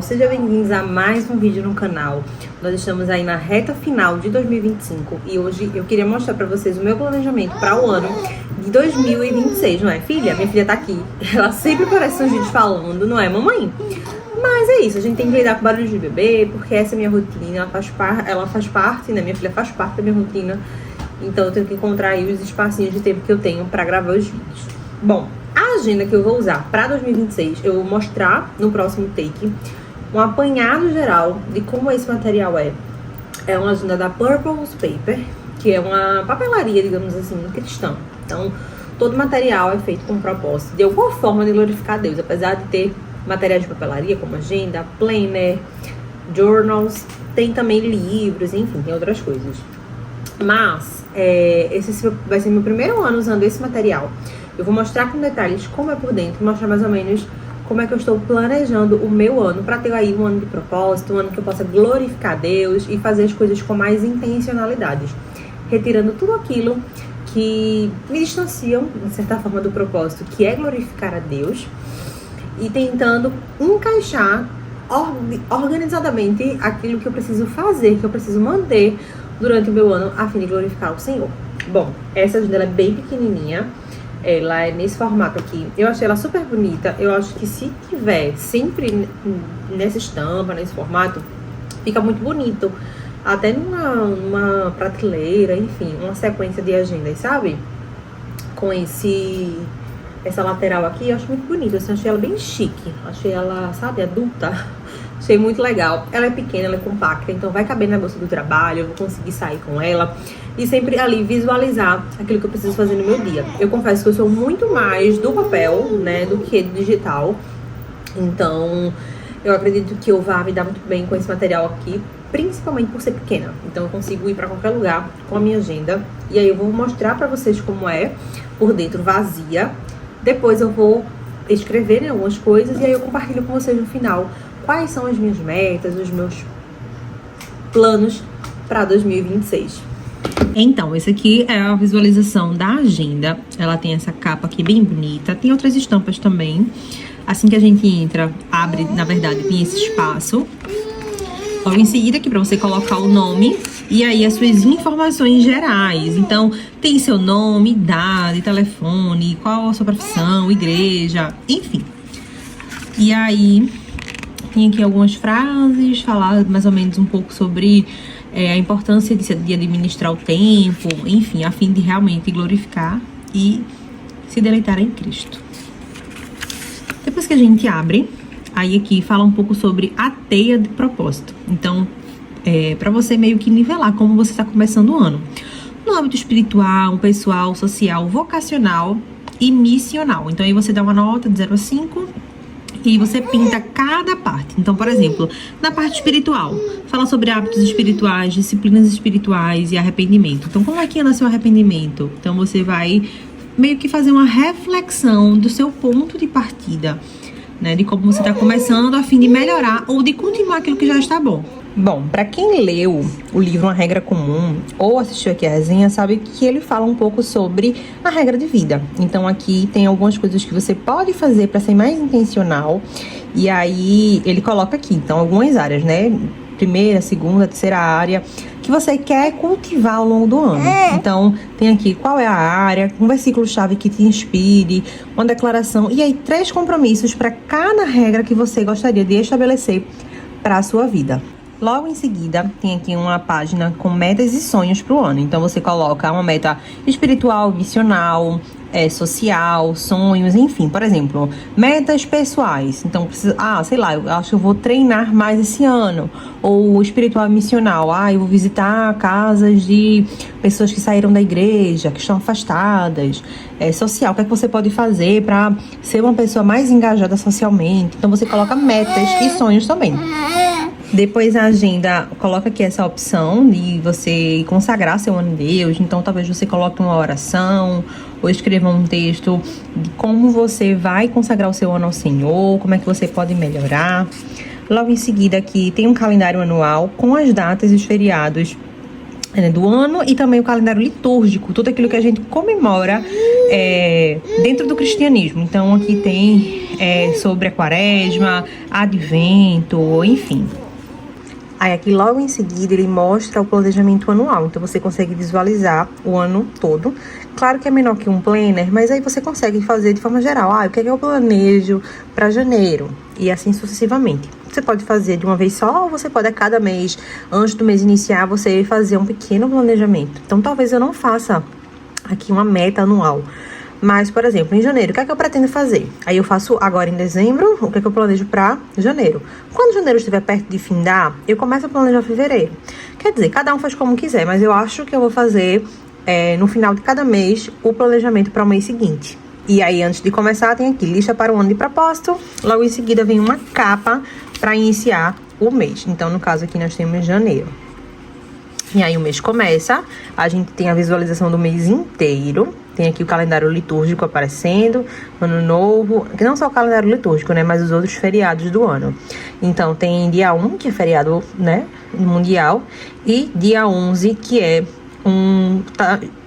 Sejam bem-vindos a mais um vídeo no canal. Nós estamos aí na reta final de 2025 e hoje eu queria mostrar pra vocês o meu planejamento para o ano de 2026, não é, filha? Minha filha tá aqui, ela sempre aparece nos vídeos falando, não é, mamãe? Mas é isso, a gente tem que lidar com barulho de bebê, porque essa é a minha rotina, ela faz parte, né, minha filha faz parte da minha rotina, então eu tenho que encontrar aí os espacinhos de tempo que eu tenho pra gravar os vídeos. Bom, a agenda que eu vou usar pra 2026, eu vou mostrar no próximo take um apanhado geral de como esse material é. É uma agenda da Purpose Paper, que é uma papelaria, digamos assim, cristã. Então, todo material é feito com propósito, de alguma forma, de glorificar a Deus. Apesar de ter materiais de papelaria, como agenda, planner, journals, tem também livros, enfim, tem outras coisas. Mas, esse vai ser meu primeiro ano usando esse material. Eu vou mostrar com detalhes como é por dentro, mostrar mais ou menos como é que eu estou planejando o meu ano, para ter aí um ano de propósito, um ano que eu possa glorificar a Deus e fazer as coisas com mais intencionalidades, retirando tudo aquilo que me distanciam, de certa forma, do propósito, que é glorificar a Deus, e tentando encaixar organizadamente aquilo que eu preciso fazer, que eu preciso manter durante o meu ano, a fim de glorificar o Senhor. Bom, essa agenda é bem pequenininha. Ela é nesse formato aqui. Eu achei ela super bonita. Eu acho que se tiver sempre nessa estampa, nesse formato, fica muito bonito. Até numa prateleira, enfim, uma sequência de agendas, sabe? Com essa lateral aqui, eu acho muito bonita. Eu achei ela bem chique. Achei ela, sabe, adulta. Achei muito legal. Ela é pequena, ela é compacta, então vai caber na bolsa do trabalho, eu vou conseguir sair com ela e sempre ali visualizar aquilo que eu preciso fazer no meu dia. Eu confesso que eu sou muito mais do papel, né, do que do digital. Então, eu acredito que eu vá me dar muito bem com esse material aqui, principalmente por ser pequena. Então, eu consigo ir pra qualquer lugar com a minha agenda. E aí, eu vou mostrar pra vocês como é por dentro, vazia. Depois, eu vou escrever, né, algumas coisas e aí eu compartilho com vocês no final quais são as minhas metas, os meus planos para 2026. Então, esse aqui é a visualização da agenda. Ela tem essa capa aqui bem bonita. Tem outras estampas também. Assim que a gente entra, abre, na verdade, tem esse espaço. Logo em seguida aqui para você colocar o nome e aí as suas informações gerais. Então, tem seu nome, idade, telefone, qual a sua profissão, igreja, enfim. E aí tem aqui algumas frases, falar mais ou menos um pouco sobre a importância de administrar o tempo, enfim, a fim de realmente glorificar e se deleitar em Cristo. Depois que a gente abre, aí aqui fala um pouco sobre a teia de propósito. Então, para você meio que nivelar como você está começando o ano. No âmbito espiritual, pessoal, social, vocacional e missional. Então, aí você dá uma nota de 0 a 5 e você pinta cada parte. Então, por exemplo, na parte espiritual, fala sobre hábitos espirituais, disciplinas espirituais e arrependimento. Então, como é que anda seu arrependimento? Então, você vai meio que fazer uma reflexão do seu ponto de partida, né? De como você está começando a fim de melhorar ou de continuar aquilo que já está bom. Bom, para quem leu o livro Uma Regra Comum ou assistiu aqui a resenha, sabe que ele fala um pouco sobre a regra de vida. Então aqui tem algumas coisas que você pode fazer para ser mais intencional. E aí ele coloca aqui, então, algumas áreas, né? Primeira, segunda, terceira área que você quer cultivar ao longo do ano. Então, tem aqui qual é a área, um versículo-chave que te inspire, uma declaração e aí 3 compromissos para cada regra que você gostaria de estabelecer para a sua vida. Logo em seguida, tem aqui uma página com metas e sonhos para o ano. Então, você coloca uma meta espiritual, missional, social, sonhos, enfim. Por exemplo, metas pessoais. Então, sei lá, eu acho que eu vou treinar mais esse ano. Ou espiritual e missional. Eu vou visitar casas de pessoas que saíram da igreja, que estão afastadas. Social, o que é que você pode fazer para ser uma pessoa mais engajada socialmente? Então, você coloca metas e sonhos também. Depois a agenda coloca aqui essa opção de você consagrar seu ano em Deus. Então talvez você coloque uma oração ou escreva um texto de como você vai consagrar o seu ano ao Senhor, como é que você pode melhorar. Logo em seguida aqui tem um calendário anual com as datas e os feriados do ano, e também o calendário litúrgico, tudo aquilo que a gente comemora dentro do cristianismo. Então aqui tem sobre a quaresma, advento, enfim. Aí aqui logo em seguida ele mostra o planejamento anual, então você consegue visualizar o ano todo. Claro que é menor que um planner, mas aí você consegue fazer de forma geral. O que é que eu planejo para janeiro? E assim sucessivamente. Você pode fazer de uma vez só, ou você pode a cada mês, antes do mês iniciar, você fazer um pequeno planejamento. Então talvez eu não faça aqui uma meta anual. Mas, por exemplo, em janeiro, o que é que eu pretendo fazer? Aí eu faço agora em dezembro, o que é que eu planejo para janeiro. Quando janeiro estiver perto de findar, eu começo a planejar fevereiro. Quer dizer, cada um faz como quiser, mas eu acho que eu vou fazer, no final de cada mês, o planejamento para o mês seguinte. E aí, antes de começar, tem aqui lista para o ano de propósito. Logo em seguida, vem uma capa para iniciar o mês. Então, no caso aqui, nós temos janeiro. E aí o mês começa, a gente tem a visualização do mês inteiro, tem aqui o calendário litúrgico aparecendo, ano novo, que não só o calendário litúrgico, né, mas os outros feriados do ano. Então tem dia 1, que é feriado, né, mundial, e dia 11, que é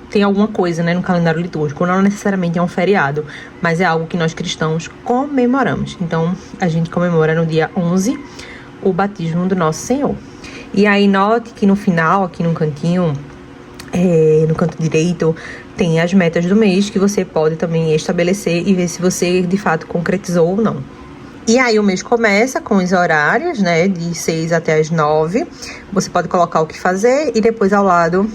tem alguma coisa, né, no calendário litúrgico, não necessariamente é um feriado, mas é algo que nós cristãos comemoramos. Então a gente comemora no dia 11 o batismo do nosso Senhor. E aí note que no final, aqui no cantinho, no canto direito, tem as metas do mês que você pode também estabelecer e ver se você de fato concretizou ou não. E aí o mês começa com os horários, né, de 6 até as 9. Você pode colocar o que fazer e depois ao lado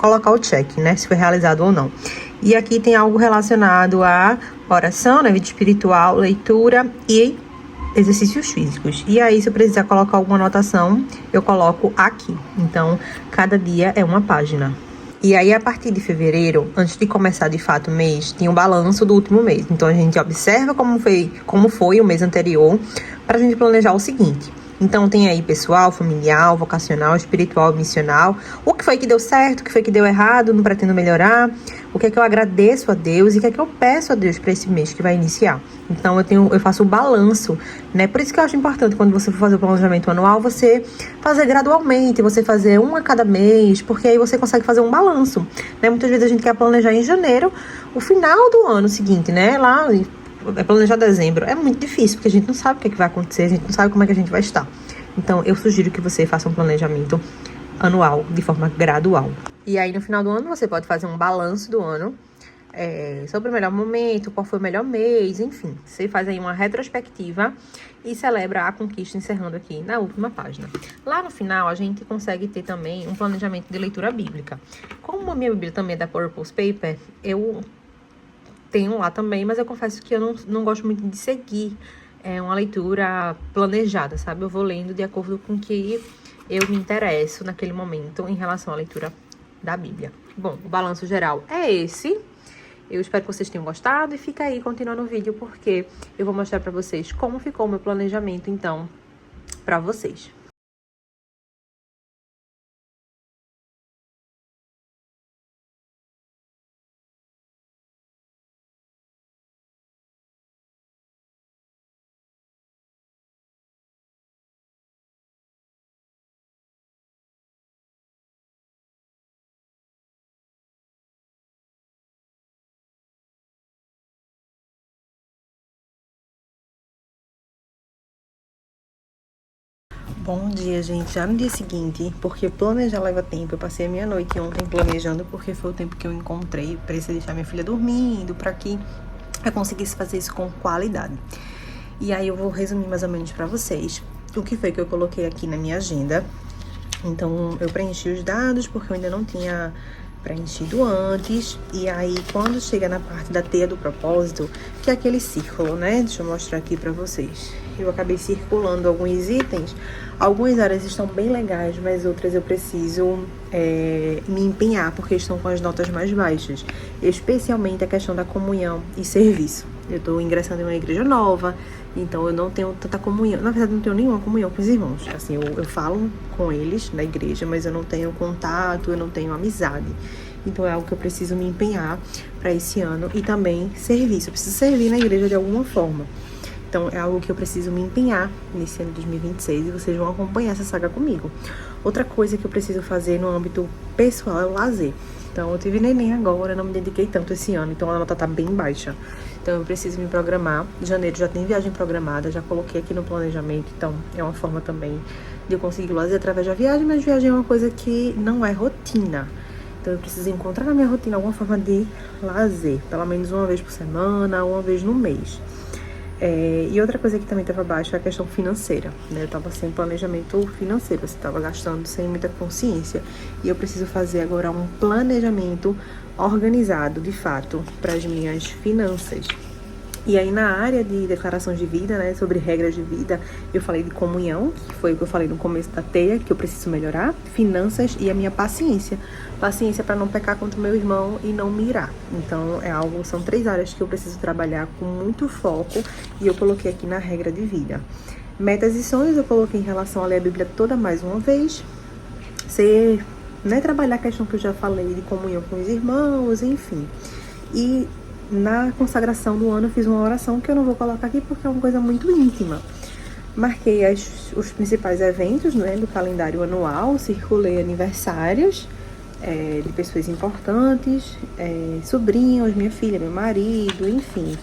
colocar o check, né, se foi realizado ou não. E aqui tem algo relacionado à oração, né, vida espiritual, leitura e exercícios físicos. E aí, se eu precisar colocar alguma anotação, eu coloco aqui. Então, cada dia é uma página. E aí, a partir de fevereiro, antes de começar de fato o mês, tem um balanço do último mês. Então, a gente observa como foi o mês anterior, para a gente planejar o seguinte. Então, tem aí pessoal, familiar, vocacional, espiritual, missional. O que foi que deu certo, o que foi que deu errado, não pretendo melhorar. O que é que eu agradeço a Deus e o que é que eu peço a Deus para esse mês que vai iniciar. Então, eu faço o balanço, né? Por isso que eu acho importante, quando você for fazer o planejamento anual, você fazer gradualmente, você fazer um a cada mês, porque aí você consegue fazer um balanço, né? Muitas vezes a gente quer planejar em janeiro, o final do ano seguinte, né? Lá, planejar dezembro é muito difícil, porque a gente não sabe o que é que vai acontecer, a gente não sabe como é que a gente vai estar. Então, eu sugiro que você faça um planejamento anual, de forma gradual. E aí, no final do ano, você pode fazer um balanço do ano, sobre o melhor momento, qual foi o melhor mês, enfim. Você faz aí uma retrospectiva e celebra a conquista, encerrando aqui na última página. Lá no final, a gente consegue ter também um planejamento de leitura bíblica. Como a minha Bíblia também é da Purpose Paper, eu tenho lá também, mas eu confesso que eu não gosto muito de seguir uma leitura planejada, sabe? Eu vou lendo de acordo com o que eu me interesso naquele momento em relação à leitura da Bíblia. Bom, o balanço geral é esse. Eu espero que vocês tenham gostado e fica aí continuando o vídeo, porque eu vou mostrar pra vocês como ficou o meu planejamento, então, pra vocês. Bom dia, gente. Já no dia seguinte, porque planejar leva tempo. Eu passei a minha noite ontem planejando, porque foi o tempo que eu encontrei. Precisei deixar minha filha dormindo, pra que eu conseguisse fazer isso com qualidade. E aí eu vou resumir mais ou menos pra vocês o que foi que eu coloquei aqui na minha agenda. Então, eu preenchi os dados, porque eu ainda não tinha preenchido antes. E aí, quando chega na parte da teia do propósito, que é aquele círculo, né? Deixa eu mostrar aqui pra vocês. Eu acabei circulando alguns itens. Algumas áreas estão bem legais, mas outras eu preciso me empenhar, porque estão com as notas mais baixas. Especialmente a questão da comunhão e serviço. Eu tô ingressando em uma igreja nova, então eu não tenho tanta comunhão. Na verdade, não tenho nenhuma comunhão com os irmãos. Assim, eu falo com eles na igreja, mas eu não tenho contato, eu não tenho amizade. Então é algo que eu preciso me empenhar para esse ano. E também serviço. Eu preciso servir na igreja de alguma forma. Então é algo que eu preciso me empenhar nesse ano de 2026 e vocês vão acompanhar essa saga comigo. Outra coisa que eu preciso fazer no âmbito pessoal é o lazer. Então eu tive neném agora, não me dediquei tanto esse ano, então a nota tá bem baixa. Então eu preciso me programar. Em janeiro já tem viagem programada, já coloquei aqui no planejamento, então é uma forma também de eu conseguir lazer através da viagem, mas viagem é uma coisa que não é rotina. Então eu preciso encontrar na minha rotina alguma forma de lazer, pelo menos uma vez por semana, uma vez no mês. E outra coisa que também estava baixa é a questão financeira, né? Eu estava sem planejamento financeiro, você estava gastando sem muita consciência. E eu preciso fazer agora um planejamento organizado, de fato, para as minhas finanças. E aí na área de declarações de vida, né, sobre regras de vida, eu falei de comunhão, que foi o que eu falei no começo da teia, que eu preciso melhorar, finanças e a minha paciência. Paciência para não pecar contra o meu irmão e não me irar. Então são 3 áreas que eu preciso trabalhar com muito foco e eu coloquei aqui na regra de vida. Metas e sonhos eu coloquei em relação a ler a Bíblia toda mais uma vez, trabalhar a questão que eu já falei de comunhão com os irmãos, enfim. E na consagração do ano eu fiz uma oração que eu não vou colocar aqui porque é uma coisa muito íntima. Marquei os principais eventos, né, do calendário anual, circulei aniversários de pessoas importantes, sobrinhos, minha filha, meu marido, enfim.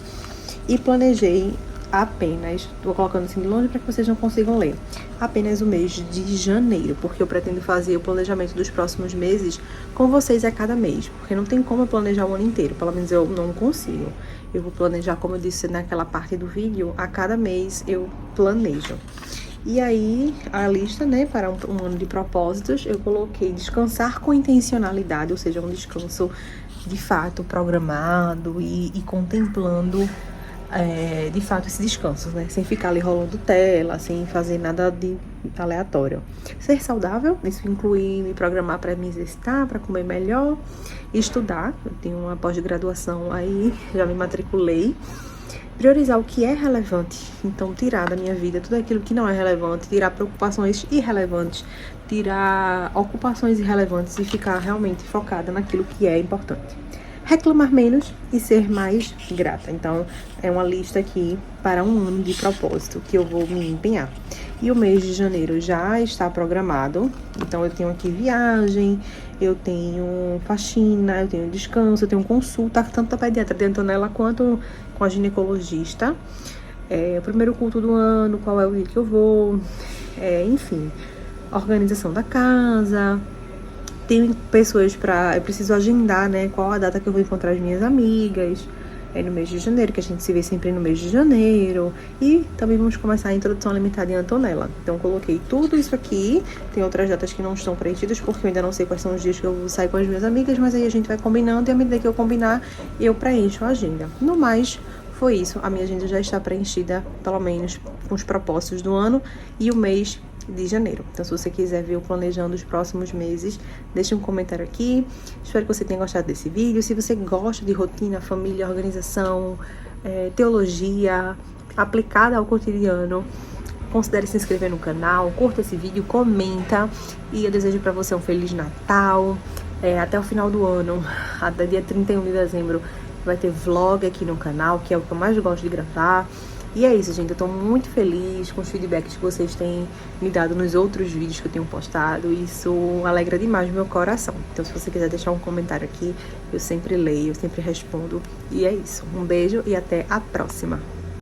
E planejei apenas, tô colocando assim de longe para que vocês não consigam ler, apenas o mês de janeiro, porque eu pretendo fazer o planejamento dos próximos meses com vocês a cada mês, porque não tem como eu planejar o ano inteiro, pelo menos eu não consigo. Eu vou planejar, como eu disse naquela parte do vídeo, a cada mês eu planejo. E aí, a lista, né, para um ano de propósitos, eu coloquei descansar com intencionalidade, ou seja, um descanso de fato programado e contemplando de fato esse descanso, né? Sem ficar ali rolando tela, sem fazer nada de aleatório. Ser saudável, isso inclui me programar para me exercitar, para comer melhor, estudar. Eu tenho uma pós-graduação aí, já me matriculei. Priorizar o que é relevante, então tirar da minha vida tudo aquilo que não é relevante, tirar preocupações irrelevantes, tirar ocupações irrelevantes e ficar realmente focada naquilo que é importante. Reclamar menos e ser mais grata. Então, é uma lista aqui para um ano de propósito que eu vou me empenhar. E o mês de janeiro já está programado. Então, eu tenho aqui viagem, eu tenho faxina, eu tenho descanso, eu tenho consulta, tanto da pediatra de Antonella quanto com a ginecologista. O primeiro culto do ano, qual é o dia que eu vou, enfim, organização da casa. Tem pessoas eu preciso agendar, né, qual a data que eu vou encontrar as minhas amigas, no mês de janeiro, que a gente se vê sempre no mês de janeiro. E também vamos começar a introdução alimentar de Antonella. Então, coloquei tudo isso aqui. Tem outras datas que não estão preenchidas, porque eu ainda não sei quais são os dias que eu vou sair com as minhas amigas, mas aí a gente vai combinando e à medida que eu combinar, eu preencho a agenda. No mais, foi isso. A minha agenda já está preenchida, pelo menos, com os propósitos do ano e o mês de janeiro. Então, se você quiser ver o planejando os próximos meses, deixa um comentário aqui. Espero que você tenha gostado desse vídeo. Se você gosta de rotina, família, organização, teologia aplicada ao cotidiano, considere se inscrever no canal, curta esse vídeo, comenta. E eu desejo para você um Feliz Natal. Até o final do ano, até dia 31 de dezembro, vai ter vlog aqui no canal, que é o que eu mais gosto de gravar. E é isso, gente. Eu tô muito feliz com os feedbacks que vocês têm me dado nos outros vídeos que eu tenho postado. Isso alegra demais o meu coração. Então, se você quiser deixar um comentário aqui, eu sempre leio, eu sempre respondo. E é isso. Um beijo e até a próxima.